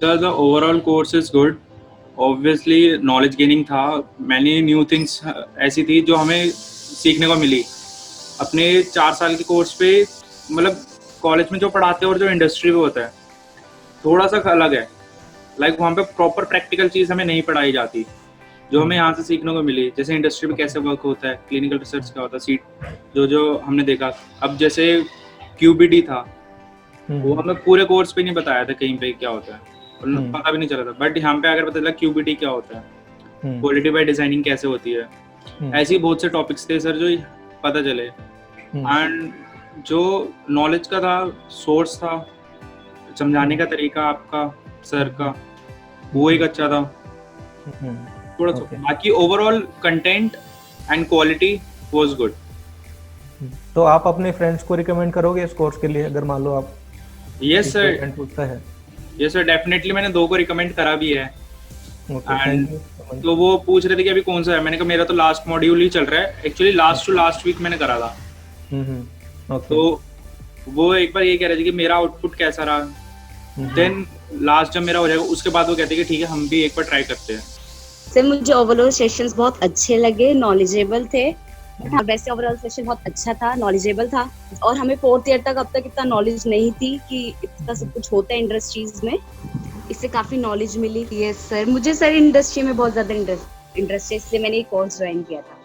Sir the overall course is good. Obviously knowledge gaining था. Many new things ऐसी थी जो हमें सीखने को मिली अपने 4 साल के कोर्स पे. मतलब कॉलेज में जो पढ़ाते हैं और जो इंडस्ट्री में होता है थोड़ा सा अलग है. लाइक वहाँ पे प्रॉपर प्रैक्टिकल चीज़ हमें नहीं पढ़ाई जाती जो हमें यहाँ से सीखने को मिली. जैसे इंडस्ट्री में कैसे वर्क होता है, क्लिनिकल रिसर्च क्या होता है, सीट जो जो हमने देखा. अब जैसे क्यूबीडी था वो हमें पूरे कोर्स पे नहीं बताया था कहीं पे क्या होता है और पता भी नहीं चला था. बट यहाँ पे अगर पता चला क्यूबीडी क्या होता है, क्वालिटी बाय डिजाइनिंग कैसे होती है, ऐसी बहुत से टॉपिक्स थे सर जो पता चले. एंड जो नॉलेज का था, सोर्स था, समझाने का तरीका आपका सर का वो एक अच्छा था थोड़ा सा. बाकी overall content and quality was good. तो आप अपने फ्रेंड्स को रिकमेंड करोगे इस कोर्स के लिए अगर मान लो आप? Yes sir, yes sir, definitely. मैंने 2 को रिकमेंड करा भी है. एंड तो वो पूछ रहे थे कि अभी कौन सा है. मैंने कहा मेरा तो लास्ट मॉड्यूल ही चल रहा है. Actually last to last week मैंने करा था. तो वो एक बार ये कह रहे थे कि मेरा आउटपुट कैसा रहा. देन लास्ट जब मेरा हो जाएगा उसके बाद वो कहते हैं कि ठीक है हम भी एक बार ट्राई करते हैं. सर मुझे ओवरऑल सेशंस बहुत अच्छे लगे, नॉलेजेबल थे. वैसे ओवरऑल सेशन बहुत अच्छा था, नॉलेजेबल था. और हमें 4th ईयर तक अब तक इतना नॉलेज नहीं थी कि इतना सब कुछ होता है इंडस्ट्रीज में. इससे काफी नॉलेज मिली. यस सर, मुझे सर इंडस्ट्री में बहुत ज्यादा इंटरेस्ट है, इसलिए मैंने ये कोर्स ज्वाइन किया था.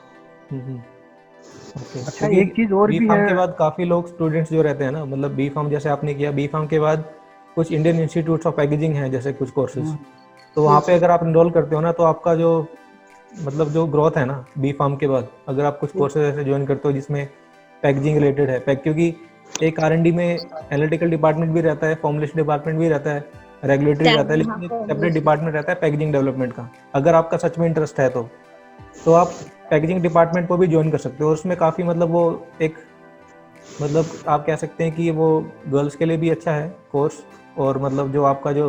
अच्छा, एक चीज और भी है. के बाद काफी लोग स्टूडेंट्स जो रहते हैं ना, मतलब बी फार्म जैसे आपने किया, बी फार्म के बाद कुछ इंडियन इंस्टीट्यूट्स ऑफ पैकेजिंग हैं जैसे कुछ कोर्सेज. तो वहाँ पे अगर आप एनरोल करते हो ना तो आपका जो मतलब जो ग्रोथ है ना बी फार्म के बाद, अगर आप कुछ कोर्सेज ऐसे ज्वाइन करते हो जिसमें पैकेजिंग रिलेटेड है, क्योंकि एक R&D में एनालिटिकल डिपार्टमेंट भी रहता है, फॉर्मुलेशन डिपार्टमेंट भी रहता है, रेगुलेटरी रहता है, लेकिन एक सेपरेट डिपार्टमेंट रहता है पैकेजिंग डेवलपमेंट का. अगर आपका सच में इंटरेस्ट है तो आप पैकेजिंग डिपार्टमेंट को भी ज्वाइन कर सकते हो. उसमें काफ़ी मतलब वो एक मतलब आप कह सकते हैं कि वो गर्ल्स के लिए भी अच्छा है कोर्स. और मतलब जो आपका जो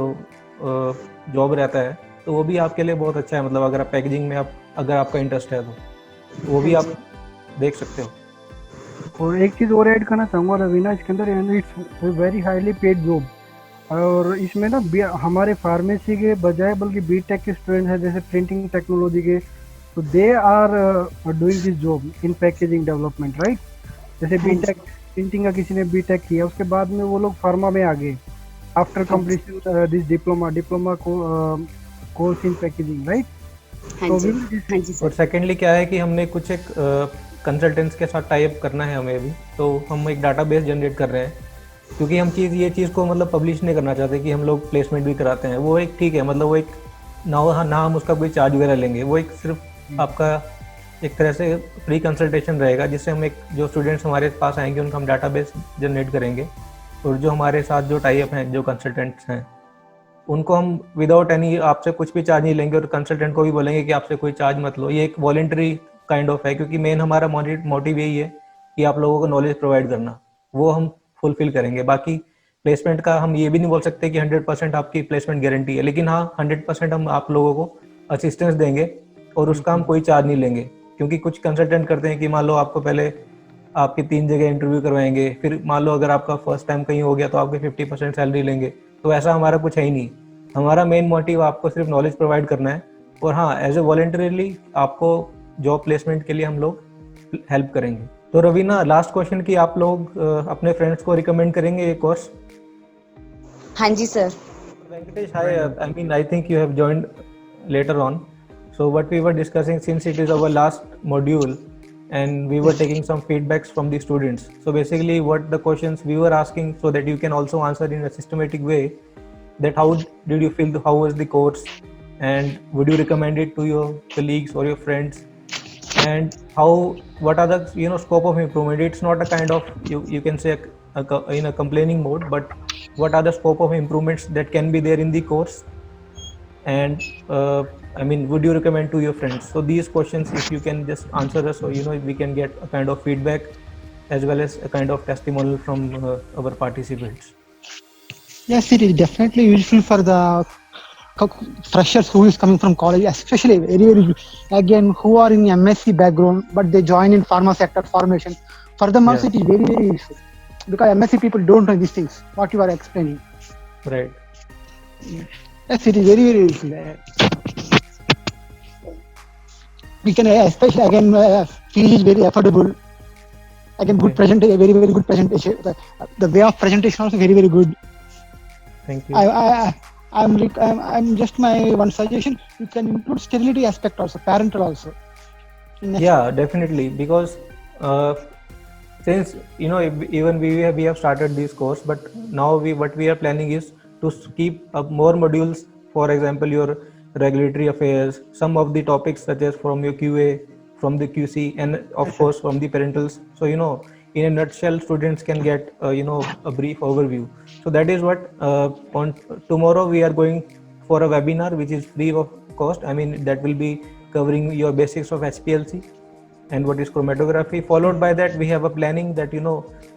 जॉब रहता है तो वो भी आपके लिए बहुत अच्छा है. मतलब अगर आप पैकेजिंग में अगर आपका इंटरेस्ट है तो वो भी आप देख सकते हो. और एक चीज़ और ऐड करना चाहूँगा रवीना, इसके अंदर it's very highly paid job. और इसमें ना हमारे फार्मेसी के बजाय बल्कि बीटेक के स्टूडेंट हैं जैसे प्रिंटिंग टेक्नोलॉजी के, तो they are doing this job in packaging development, right. जैसे बीटेक प्रिंटिंग का किसी ने बीटेक किया, उसके बाद में वो लोग फार्मा में आ गए after completion this diploma course in packaging, right. और सेकेंडली क्या है कि हमने कुछ एक कंसल्टेंट्स के साथ टाई अप करना है हमें अभी. तो हम एक डाटाबेस जनरेट कर रहे हैं क्योंकि हम ये चीज़ को मतलब पब्लिश नहीं करना चाहते कि हम लोग प्लेसमेंट भी कराते हैं. वो एक ठीक है, मतलब वो एक ना हम उसका कोई चार्ज वगैरह लेंगे. वो एक सिर्फ आपका एक तरह से फ्री कंसल्टेशन रहेगा जिससे हम एक जो स्टूडेंट्स हमारे पास आएंगे उनका हम डाटाबेस जनरेट करेंगे. और जो हमारे साथ जो टाई अप हैं, जो कंसल्टेंट्स हैं, उनको हम विदाउट एनी आपसे कुछ भी चार्ज नहीं लेंगे. और कंसल्टेंट को भी बोलेंगे कि आपसे कोई चार्ज मत लो. ये एक वॉलेंटरी काइंड ऑफ है क्योंकि मेन हमारा मोटिव यही है कि आप लोगों को नॉलेज प्रोवाइड करना. वो हम फुलफिल करेंगे. बाकी प्लेसमेंट का हम ये भी नहीं बोल सकते कि 100% आपकी प्लेसमेंट गारंटी है, लेकिन हाँ 100% हम आप लोगों को असिस्टेंस देंगे और उसका हम कोई चार्ज नहीं लेंगे. क्योंकि कुछ कंसल्टेंट करते हैं कि मान लो आपको पहले आपकी 3 जगह इंटरव्यू करवाएंगे, फिर मान लो अगर आपका फर्स्ट टाइम कहीं हो गया तो आपके 50% सैलरी लेंगे. तो ऐसा हमारा कुछ है ही नहीं. हमारा मेन मोटिव आपको सिर्फ नॉलेज प्रोवाइड करना है. और हाँ, एज ए वॉलंटरीली आपको जॉब प्लेसमेंट के लिए हम लोग हेल्प करेंगे. तो रवीना, लास्ट क्वेश्चन कि आप लोग अपने फ्रेंड्स को रिकमेंड करेंगे ये कोर्स? हाँ जी sir. Venkatesh, I mean I think you have joined later on. So what we were discussing, since it is our last module and we were taking some feedbacks from the students. So basically what the questions we were asking so that you can also answer in a systematic way, that how did you feel, how was the course, and would you recommend it to your colleagues or your friends, and what are the scope of improvement. It's not a kind of you can say in a complaining mode, but what are the scope of improvements that can be there in the course, and I mean, would you recommend to your friends? So these questions, if you can just answer us, so we can get a kind of feedback as well as a kind of testimonial from our participants. Yes, it is definitely useful for the freshers who is coming from college, especially very again who are in MSc background but they join in pharma sector formation. For them also it is very, very useful because MSc people don't know these things what you are explaining. Right. Yes, it is very, very useful. We can especially again fees is very affordable. Again, good Okay. presentation, very, very good presentation. The way of presentation also very, very good. Thank you. I'm just my one suggestion. You can include sterility aspect also, parental also. Yeah, definitely, because uh, since even we have started this course, but now what we are planning is to keep up more modules. For example, your regulatory affairs, some of the topics such as from your QA, from the QC, and of course from the parentals. So in a nutshell, students can get a brief overview. So that is what on tomorrow we are going for a webinar which is free of cost. I mean, that will be covering your basics of HPLC and what is chromatography. Followed by that, we have a planning that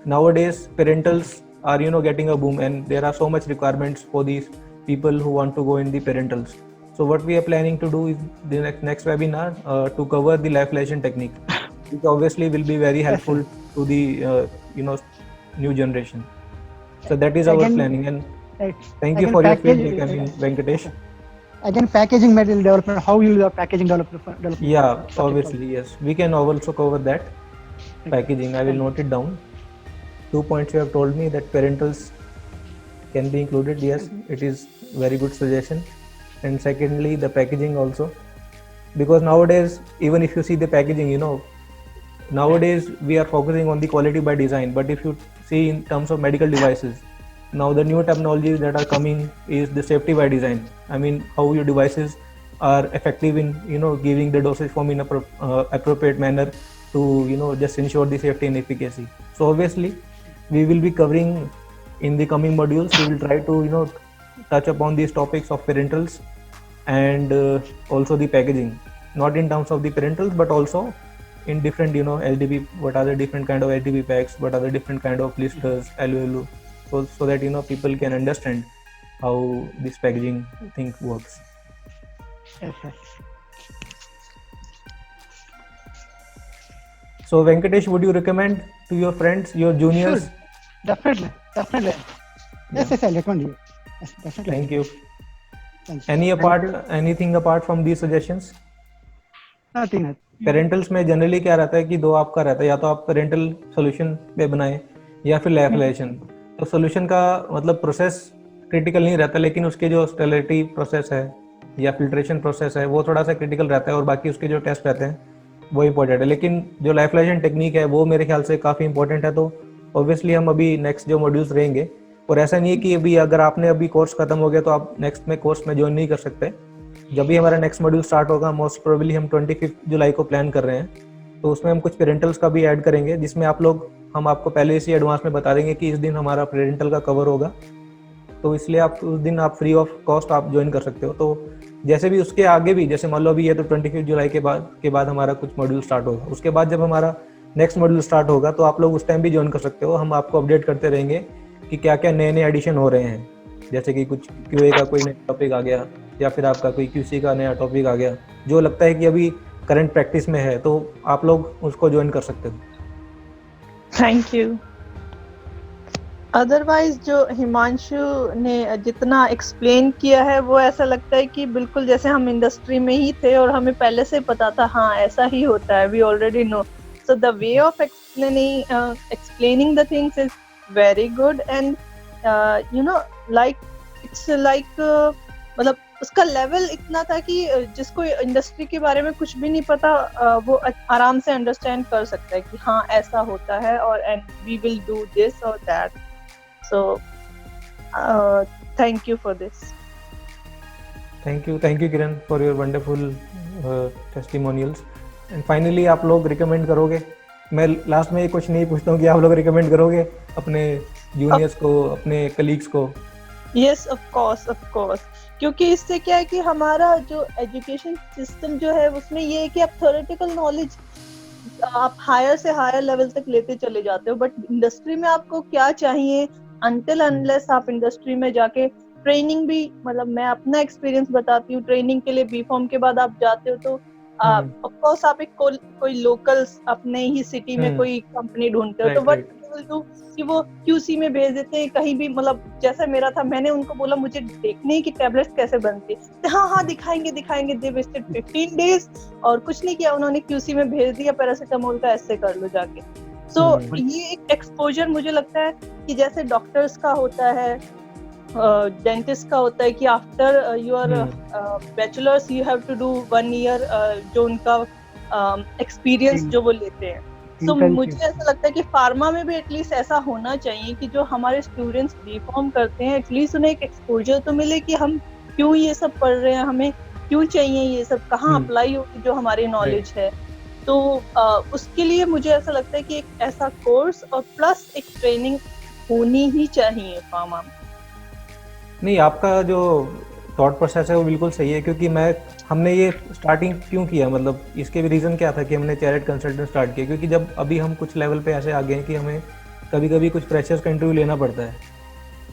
nowadays parentals are getting a boom, and there are so much requirements for these people who want to go in the parentals. So what we are planning to do is the next webinar to cover the lyophilization technique, which obviously will be very helpful to the new generation. So that is our Again, planning, and thank you again for your package. feedback. I mean, Venkatesh. Again, packaging material development. How you do the packaging development? Yeah, Subject also. obviously, yes. We can also cover that packaging. I will note it down. 2 points you have told me that parentals can be included. Yes, it is very good suggestion. And secondly, the packaging also, because nowadays, even if you see the packaging, nowadays we are focusing on the quality by design. But if you see in terms of medical devices, now the new technologies that are coming is the safety by design. I mean, how your devices are effective in giving the dosage form in a appropriate manner to just ensure the safety and efficacy. So obviously we will be covering in the coming modules. We will try to touch upon these topics of parentals and also the packaging, not in terms of the parentals but also in different LDB, what are the different kind of LDB packs, what are the different kind of blisters, LULU, so that people can understand how this packaging thing works. Yes, yes. So Venkatesh, would you recommend to your friends, your juniors? Sure, definitely. Yes, I'll recommend you. Yes, definitely. Thank you. Thank you. Anything apart from these suggestions? Nothing. Parentals में generally क्या रहता है कि दो आपका रहता है, या तो आप पेरेंटल सोल्यूशन पे बनाएं या फिर लैफिलेशन. तो सोल्यूशन का मतलब प्रोसेस क्रिटिकल नहीं रहता, लेकिन उसके जो स्टेरिलिटी प्रोसेस है या फिल्ट्रेशन प्रोसेस है वो थोड़ा सा क्रिटिकल रहता है, और बाकी उसके जो टेस्ट रहते हैं वो इंपॉर्टेंट है. लेकिन जो लैफिलेशन टेक्निक है वो मेरे ख्याल से काफ़ी इंपॉर्टेंट है. तो ऑब्वियसली हम अभी नेक्स्ट जो मॉड्यूल्स रहेंगे, और ऐसा नहीं है कि अभी अगर आपने अभी कोर्स खत्म हो गया तो आप नेक्स्ट में कोर्स में ज्वाइन नहीं कर सकते. जब भी हमारा नेक्स्ट मॉड्यूल स्टार्ट होगा, मोस्ट प्रोबेबली हम 25 जुलाई को प्लान कर रहे हैं, तो उसमें हम कुछ पेरेंटल्स का भी ऐड करेंगे, जिसमें हम आपको पहले से एडवांस में बता देंगे कि इस दिन हमारा पेरेंटल का कवर होगा. तो इसलिए आप उस दिन आप फ्री ऑफ कॉस्ट आप ज्वाइन कर सकते हो. तो जैसे भी उसके आगे भी, जैसे मान लो अभी ये तो 25 जुलाई के बाद हमारा कुछ मॉड्यूल स्टार्ट होगा, उसके बाद जब हमारा नेक्स्ट मॉड्यूल स्टार्ट होगा तो आप लोग उस टाइम भी ज्वाइन कर सकते हो. हम आपको अपडेट करते रहेंगे कि क्या क्या नए नए एडिशन हो रहे हैं, जैसे कि कुछ QA का कोई नया टॉपिक आ गया, या फिर आपका कोई QC का नया टॉपिक आ गया जो लगता है कि अभी करंट प्रैक्टिस में है, तो आप लोग उसको ज्वाइन कर सकते हो. Thank you. अदरवाइज जो हिमांशु ने जितना एक्सप्लेन किया है वो ऐसा लगता है कि बिल्कुल जैसे हम इंडस्ट्री में ही थे और हमें पहले से पता था, हाँ ऐसा ही होता है, we already know. So the way of explaining the things is very good, and like it's like मतलब उसका लेवल इतना था कि जिसको इंडस्ट्री के बारे में कुछ भी नहीं पता वो आराम से अंडरस्टैंड कर सकता है कि हाँ ऐसा होता है और and we will do this और that. So thank you for this. Thank you Kiran for your wonderful testimonials. And finally आप लोग रिकमेंड करोगे? मैं लास्ट में ये कुछ नहीं पूछता हूँ कि आप लोग रिकमेंड करोगे अपने जूनियर्स को, अपने कलीग्स को? Yes, of course. क्योंकि इससे क्या है कि हमारा जो एजुकेशन सिस्टम जो है उसमें ये है कि आप थ्योरेटिकल नॉलेज आप हायर से हायर लेवल तक लेते चले जाते हो, बट इंडस्ट्री में आपको क्या चाहिए अनटिल अनलेस आप इंडस्ट्री में जाके ट्रेनिंग भी, मतलब मैं अपना एक्सपीरियंस बताती हूँ, ट्रेनिंग के लिए B.Pharm के बाद आप जाते हो तो ऑफ कोर्स आप एक कोई लोकल अपने ही सिटी में कोई कंपनी ढूंढते हो, तो बट पॉसिबल टू कि वो QC में भेज देते हैं कहीं भी, मतलब जैसा मेरा था, मैंने उनको बोला मुझे देखने की टैबलेट्स कैसे बनती है, तो हाँ दिखाएंगे दिखाएंगे, दे वेस्टेड 15 डेज और कुछ नहीं किया, उन्होंने QC में भेज दिया पैरासिटामोल का, ऐसे कर लो जाके। सो ये एक एक्सपोजर मुझे लगता है कि जैसे डॉक्टर्स का होता है, डेंटिस्ट का होता है कि after your bachelors you have to do 1 year, जो उनका एक्सपीरियंस जो वो लेते हैं। तो मुझे ऐसा लगता है कि फार्मा में भी एटलीस्ट ऐसा होना चाहिए कि जो हमारे स्टूडेंट्स बीफॉर्म करते हैं एटलीस्ट उन्हें एक एक्सपोजर तो मिले कि हम क्यों ये सब पढ़ रहे हैं, हमें क्यों चाहिए ये सब, कहाँ अप्लाई होगी जो हमारी नॉलेज है। तो उसके लिए मुझे ऐसा लगता है कि एक ऐसा कोर्स और प्लस एक ट्रेनिंग होनी ही चाहिए फार्मा में। नहीं, आपका जो थॉट प्रोसेस है वो बिल्कुल सही है, क्योंकि हमने ये स्टार्टिंग क्यों किया, मतलब इसके भी रीज़न क्या था कि हमने चैरिट कंसल्टेंट स्टार्ट किया, क्योंकि जब अभी हम कुछ लेवल पे ऐसे आ गए हैं कि हमें कभी कभी कुछ फ्रेशर्स का इंटरव्यू लेना पड़ता है,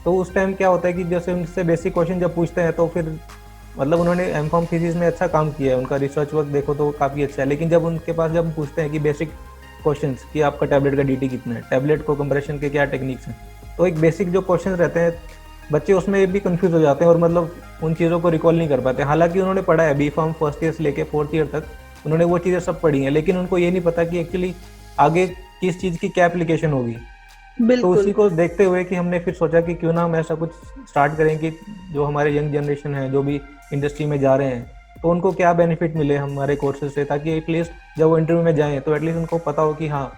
तो उस टाइम क्या होता है कि जैसे उनसे बेसिक क्वेश्चन जब पूछते हैं तो फिर मतलब उन्होंने एमकॉम थीसिस में अच्छा काम किया है, उनका रिसर्च वर्क देखो तो काफ़ी अच्छा है, लेकिन जब उनके पास जब हम पूछते हैं कि बेसिक क्वेश्चंस कि आपका टैबलेट का DT कितना है, टैबलेट को कंप्रेशन के क्या टेक्निक्स हैं, तो एक बेसिक जो क्वेश्चन रहते हैं बच्चे उसमें भी कंफ्यूज हो जाते हैं और मतलब उन चीज़ों को रिकॉल नहीं कर पाते। हालांकि उन्होंने पढ़ा है, B.Pharm फर्स्ट ईयर से लेके 4th ईयर तक उन्होंने वो चीज़ें सब पढ़ी हैं, लेकिन उनको ये नहीं पता कि एक्चुअली आगे किस चीज़ की क्या एप्लीकेशन होगी। तो उसी को देखते हुए कि हमने फिर सोचा कि क्यों ना हम ऐसा कुछ स्टार्ट करें कि जो हमारे यंग जनरेशन है, जो भी इंडस्ट्री में जा रहे हैं, तो उनको क्या बेनिफिट मिले हमारे कोर्सेज से, ताकि एटलीस्ट जब वो इंटरव्यू में जाएँ तो एटलीस्ट उनको पता हो कि हाँ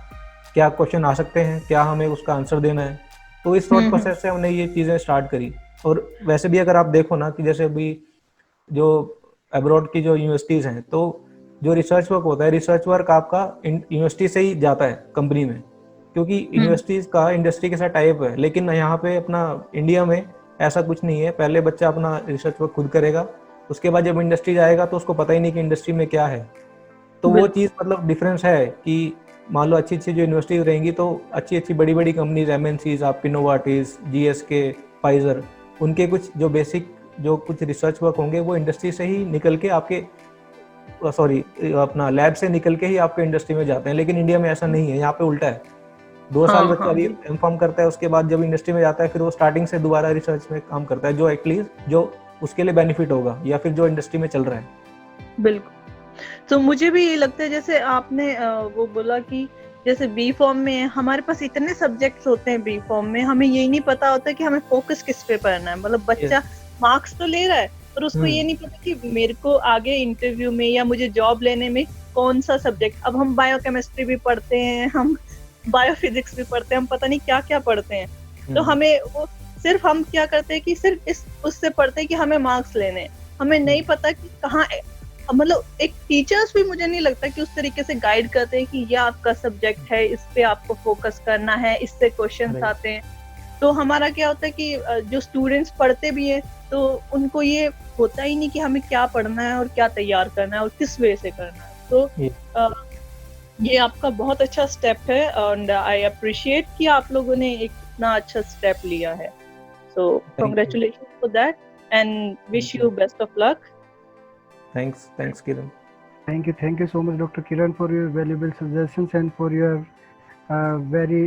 क्या क्वेश्चन आ सकते हैं, क्या हमें उसका आंसर देना है। तो इस थॉट प्रोसेस से हमने ये चीज़ें स्टार्ट करी। और वैसे भी अगर आप देखो ना कि जैसे अभी जो अब्रॉड की जो यूनिवर्सिटीज़ हैं, तो जो रिसर्च वर्क होता है, रिसर्च वर्क आपका यूनिवर्सिटी से ही जाता है कंपनी में, क्योंकि यूनिवर्सिटीज़ का इंडस्ट्री के साथ टाइप है। लेकिन यहाँ पे अपना इंडिया में ऐसा कुछ नहीं है, पहले बच्चा अपना रिसर्च वर्क खुद करेगा, उसके बाद जब इंडस्ट्री जाएगा तो उसको पता ही नहीं कि इंडस्ट्री में क्या है। तो वो चीज़ मतलब डिफरेंस है कि मान लो अच्छी अच्छी जो यूनिवर्सिटीज़ रहेंगी तो अच्छी अच्छी बड़ी बड़ी कंपनीज MNCs, आपकी नोवार्टिस, GSK, फाइजर, उनके कुछ जो बेसिक जो कुछ रिसर्च वर्क होंगे वो इंडस्ट्री से ही निकल के आपके अपना लैब से निकल के ही आपके इंडस्ट्री में जाते हैं। लेकिन इंडिया में ऐसा नहीं है, यहाँ पे उल्टा है। 2 साल बच्चा एमकॉम करता है, उसके बाद जब इंडस्ट्री में जाता है फिर वो स्टार्टिंग से दोबारा रिसर्च में काम करता है, जो एटलीस्ट जो उसके लिए बेनिफिट होगा या फिर जो इंडस्ट्री में चल रहा है। बिल्कुल। तो मुझे भी ये लगता है जैसे आपने वो बोला कि जैसे B.Pharm में हमारे पास इतने सब्जेक्ट्स होते हैं, B.Pharm में हमें यही नहीं पता होता कि हमें फोकस किस पे करना है। मतलब बच्चा मार्क्स तो ले रहा है पर उसको ये नहीं पता कि मेरे को आगे इंटरव्यू में या मुझे जॉब लेने में कौन सा सब्जेक्ट। अब हम बायोकेमिस्ट्री भी पढ़ते हैं, हम बायोफिजिक्स भी पढ़ते हैं, हम पता नहीं क्या क्या पढ़ते हैं। तो हमें वो सिर्फ हम क्या करते हैं कि सिर्फ इस उससे पढ़ते हैं कि हमें मार्क्स लेने, हमें नहीं पता कि कहाँ, मतलब एक टीचर्स भी मुझे नहीं लगता कि उस तरीके से गाइड करते हैं कि ये आपका सब्जेक्ट है, इस पे आपको फोकस करना है, इससे क्वेश्चंस आते हैं। तो हमारा क्या होता है कि जो स्टूडेंट्स पढ़ते भी हैं तो उनको ये होता ही नहीं कि हमें क्या पढ़ना है और क्या तैयार करना है और किस वे से करना है। तो ये आपका बहुत अच्छा स्टेप है एंड आई अप्रिशिएट कि आप लोगों ने एक इतना अच्छा स्टेप लिया है। So congratulation for that and wish you best of luck. Thanks, Kiran. Thank you so much, Dr. Kiran, for your valuable suggestions and for your very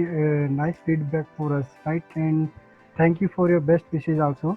nice feedback for us, right? And thank you for your best wishes also.